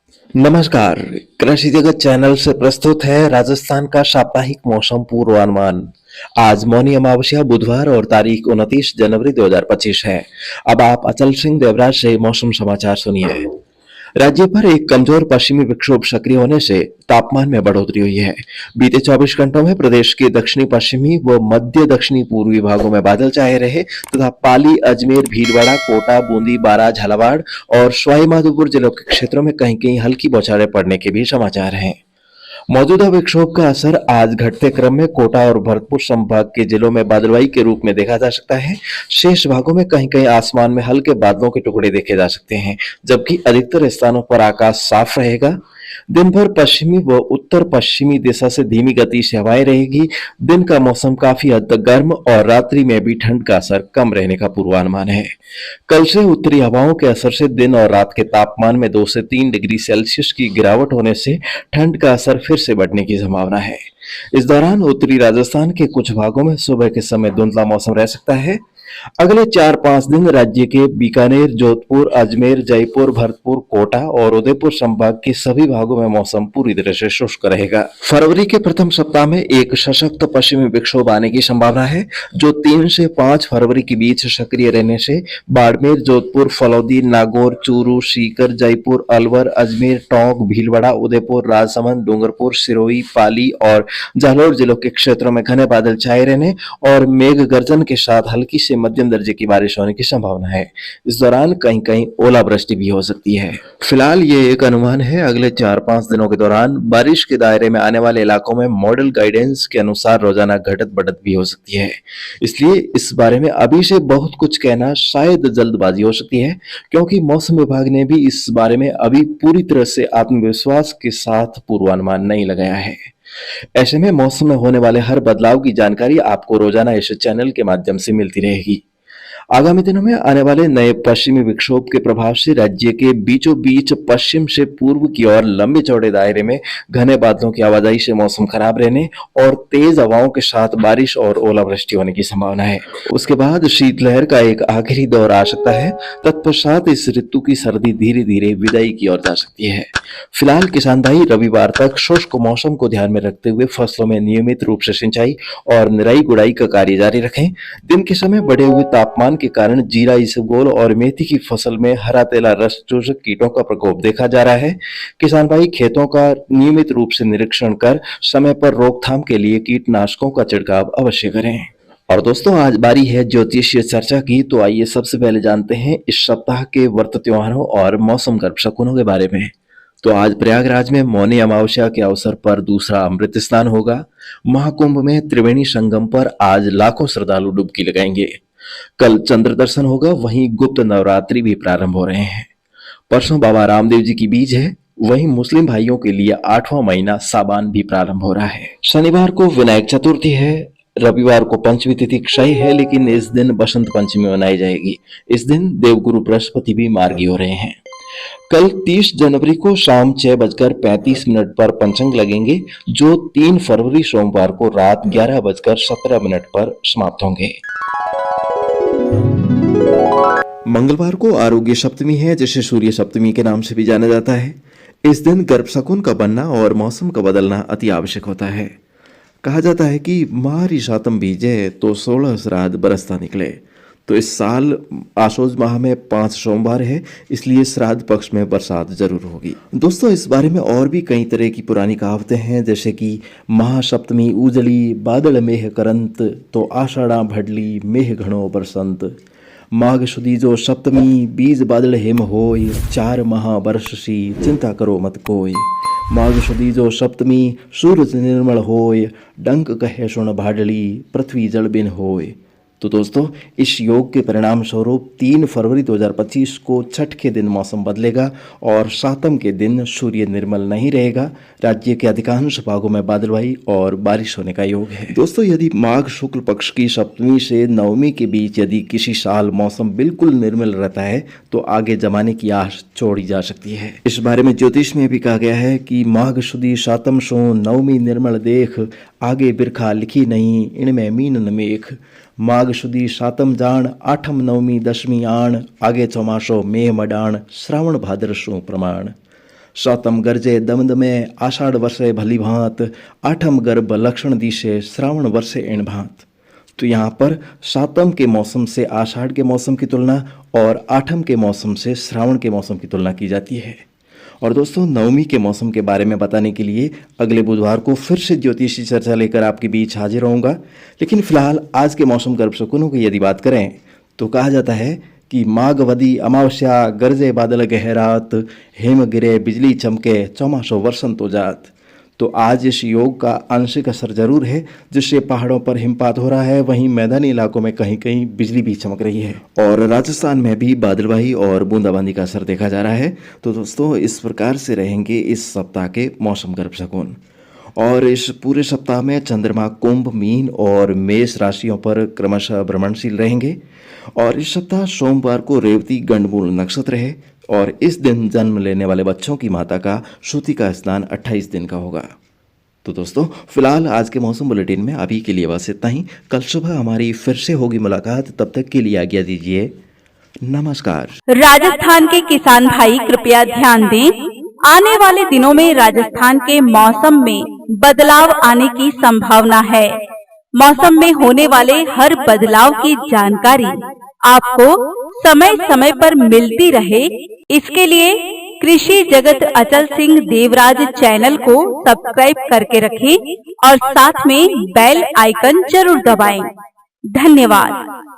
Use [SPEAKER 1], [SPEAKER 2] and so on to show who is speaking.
[SPEAKER 1] नमस्कार, कृषि जगत चैनल से प्रस्तुत है राजस्थान का साप्ताहिक मौसम पूर्वानुमान। आज मौनी अमावस्या बुधवार और तारीख 29 जनवरी 2025 है। अब आप अचल सिंह देवराज से मौसम समाचार सुनिए। राज्य पर एक कमजोर पश्चिमी विक्षोभ सक्रिय होने से तापमान में बढ़ोतरी हुई है। बीते 24 घंटों में प्रदेश के दक्षिणी पश्चिमी व मध्य दक्षिणी पूर्वी भागों में बादल छाए रहे तथा पाली, अजमेर, भीलवाड़ा, कोटा, बूंदी, बारां, झालावाड़ और सवाईमाधोपुर जिलों के क्षेत्रों में कहीं कहीं हल्की बौछारें पड़ने के भी समाचार हैं। मौजूदा विक्षोभ का असर आज घटते क्रम में कोटा और भरतपुर संभाग के जिलों में बादलवाई के रूप में देखा जा सकता है। शेष भागों में कहीं कहीं आसमान में हल्के बादलों के टुकड़े देखे जा सकते हैं, जबकि अधिकतर स्थानों पर आकाश साफ रहेगा। दिन भर पश्चिमी व उत्तर पश्चिमी दिशा से धीमी गति से हवाएं रहेगी। दिन का मौसम काफी हद तक गर्म और रात्रि में भी ठंड का असर कम रहने का पूर्वानुमान है। कल से उत्तरी हवाओं के असर से दिन और रात के तापमान में 2 से 3 डिग्री सेल्सियस की गिरावट होने से ठंड का असर फिर से बढ़ने की संभावना है। इस दौरान उत्तरी राजस्थान के कुछ भागों में सुबह के समय धुंधला मौसम रह सकता है। अगले 4-5 दिन राज्य के बीकानेर, जोधपुर, अजमेर, जयपुर, भरतपुर, कोटा और उदयपुर संभाग के सभी भागों में मौसम पूरी तरह से शुष्क रहेगा। फरवरी के प्रथम सप्ताह में एक सशक्त पश्चिमी विक्षोभ आने की संभावना है, जो 3 से 5 फरवरी के बीच सक्रिय रहने से बाड़मेर, जोधपुर, फलौदी, नागौर, चूरू, सीकर, जयपुर, अलवर, अजमेर, टोंक, भीलवाड़ा, उदयपुर, राजसमंद, डूंगरपुर, सिरोही, पाली और जालौर जिलों के क्षेत्रों में घने बादल छाए रहने और मेघ गर्जन के साथ हल्की से मध्यम दर्जे की बारिश होने की संभावना है। इस दौरान कहीं कहीं ओलावृष्टि भी हो सकती है। फिलहाल ये एक अनुमान है। अगले 4-5 दिनों के दौरान बारिश के दायरे में आने वाले इलाकों में मॉडल गाइडेंस के अनुसार रोजाना घटत बढ़त भी हो सकती है। इसलिए इस बारे में अभी से बहुत कुछ कहना शायद जल्दबाजी हो सकती है, क्योंकि मौसम विभाग ने भी इस बारे में अभी पूरी तरह से आत्मविश्वास के साथ पूर्वानुमान नहीं लगाया है। ऐसे में मौसम में होने वाले हर बदलाव की जानकारी आपको रोजाना इस चैनल के माध्यम से मिलती रहेगी। आगामी दिनों में आने वाले नए पश्चिमी विक्षोभ के प्रभाव से राज्य के बीचों बीच पश्चिम से पूर्व की ओर लंबे चौड़े दायरे में घने बादलों की आवाजाही से मौसम खराब रहने और तेज हवाओं के साथ बारिश और ओलावृष्टि होने की संभावना है। उसके बाद शीतलहर का एक आखिरी दौर आ सकता है। तत्पश्चात इस ऋतु की सर्दी धीरे धीरे विदाई की ओर जा सकती है। फिलहाल किसान भाई रविवार तक शुष्क मौसम को ध्यान में रखते हुए फसलों में नियमित रूप से सिंचाई और निराई गुड़ाई का कार्य जारी रखें। दिन के समय बढ़े हुए तापमान के कारण जीरा, इसबगोल और मेथी की फसल में हरा तेला रस चूसक कीटों का प्रकोप देखा जा रहा है। किसान भाई खेतों का नियमित रूप से निरीक्षण कर समय पर रोकथाम के लिए कीटनाशकों का छिड़काव अवश्य करें। और दोस्तों, आज बारी है ज्योतिषीय चर्चा की, तो आइए सबसे पहले जानते हैं इस सप्ताह के व्रत त्योहारों और मौसम गर्भ शकुनों के बारे में। तो आज प्रयागराज में मौनी अमावस्या के अवसर पर दूसरा अमृत स्नान होगा। महाकुंभ में त्रिवेणी संगम पर आज लाखों श्रद्धालु डुबकी लगाएंगे। कल चंद्र दर्शन होगा। वहीं गुप्त नवरात्रि भी प्रारंभ हो रहे हैं। परसों बाबा रामदेव जी की बीज है। वहीं मुस्लिम भाइयों के लिए 8वां महीना साबान भी प्रारंभ हो रहा है। शनिवार को विनायक चतुर्थी है। रविवार को पंचमी तिथि क्षय है, लेकिन इस दिन बसंत पंचमी मनाई जाएगी। इस दिन देवगुरु बृहस्पति भी मार्गी हो रहे हैं। कल 30 जनवरी को शाम 6:35 पर पंचांग लगेंगे, जो 3 फरवरी सोमवार को रात 11:17 पर समाप्त होंगे। मंगलवार को आरोग्य सप्तमी है, जिसे सूर्य सप्तमी के नाम से भी जाना जाता है। इस दिन गर्भ शकुन का बनना और मौसम का बदलना अति आवश्यक होता है। कहा जाता है कि मारी सातम बीजे तो 16 श्राद्ध बरसता निकले। तो इस साल आशोज माह में 5 सोमवार है, इसलिए श्राद्ध पक्ष में बरसात जरूर होगी। दोस्तों, इस बारे में और भी कई तरह की पुरानी कहावतें हैं, जैसे कि महासप्तमी उजली बादल मेह करंत, तो आषाढ़ा भडली मेह घणो बरसंत। माघ सुदी जो सप्तमी बीज बादल हेम होय, 4 महा बरस सी चिंता करो मत कोय। माघ सुदी जो सप्तमी सूरज निर्मल होय, डंक कहे सुन भाडली पृथ्वी जल बिन होय। तो दोस्तों, इस योग के परिणाम स्वरूप 3 फरवरी 2025 को छठ के दिन मौसम बदलेगा और सातम के दिन सूर्य निर्मल नहीं रहेगा। राज्य के अधिकांश भागों में बादलवाई और बारिश होने का योग है। दोस्तों, यदि माघ शुक्ल पक्ष की सप्तमी से नवमी के बीच यदि किसी साल मौसम बिल्कुल निर्मल रहता है, तो आगे जमाने की आस छोड़ी जा सकती है। इस बारे में ज्योतिष में भी कहा गया है कि माघ सुदी सातम सो नवमी निर्मल देख, आगे बिरखा लिखी नहीं इनमें मीन न मेख। माघ सुदी सातम जान, आठम नवमी दशमी आण, आगे चौमासो मेह मडाण, श्रावण भाद्र सो प्रमाण। सातम गर्जे दमदमे आषाढ़ वर्षे भली भांत, आठम गर्भ लक्षण दिशे श्रावण वर्षे इण भांत। तो यहाँ पर सातम के मौसम से आषाढ़ के मौसम की तुलना और आठम के मौसम से श्रावण के मौसम की तुलना की जाती है। और दोस्तों, नवमी के मौसम के बारे में बताने के लिए अगले बुधवार को फिर से ज्योतिषी चर्चा लेकर आपके बीच हाजिर रहूंगा। लेकिन फिलहाल आज के मौसम गर्भ शकुनों की यदि बात करें तो कहा जाता है कि माघवदी अमावस्या गरजे बादल गहरात, हेम गिरे बिजली चमके, चौमासो वर्षन तो जात। तो आज इस योग का आंशिक असर जरूर है, जिससे पहाड़ों पर हिमपात हो रहा है, वहीं मैदानी इलाकों में कहीं कहीं बिजली भी चमक रही है और राजस्थान में भी बादलवाही और बूंदाबांदी का असर देखा जा रहा है। तो दोस्तों, इस प्रकार से रहेंगे इस सप्ताह के मौसम गर्भ शकुन। और इस पूरे सप्ताह में चंद्रमा कुंभ, मीन और मेष राशियों पर क्रमशः भ्रमणशील रहेंगे। और इस सप्ताह सोमवार को रेवती गंडमूल नक्षत्र है और इस दिन जन्म लेने वाले बच्चों की माता का श्रुति का स्नान 28 दिन का होगा। तो दोस्तों, फिलहाल आज के मौसम बुलेटिन में अभी के लिए बस इतना ही। कल सुबह हमारी फिर से होगी मुलाकात, तब तक के लिए आज्ञा दीजिए। नमस्कार।
[SPEAKER 2] राजस्थान के किसान भाई कृपया ध्यान दें, आने वाले दिनों में राजस्थान के मौसम में बदलाव आने की संभावना है। मौसम में होने वाले हर बदलाव की जानकारी आपको समय समय पर मिलती रहे, इसके लिए कृषि जगत अचल सिंह देवराज चैनल को सब्सक्राइब करके रखें और साथ में बेल आइकन जरूर दबाएं। धन्यवाद।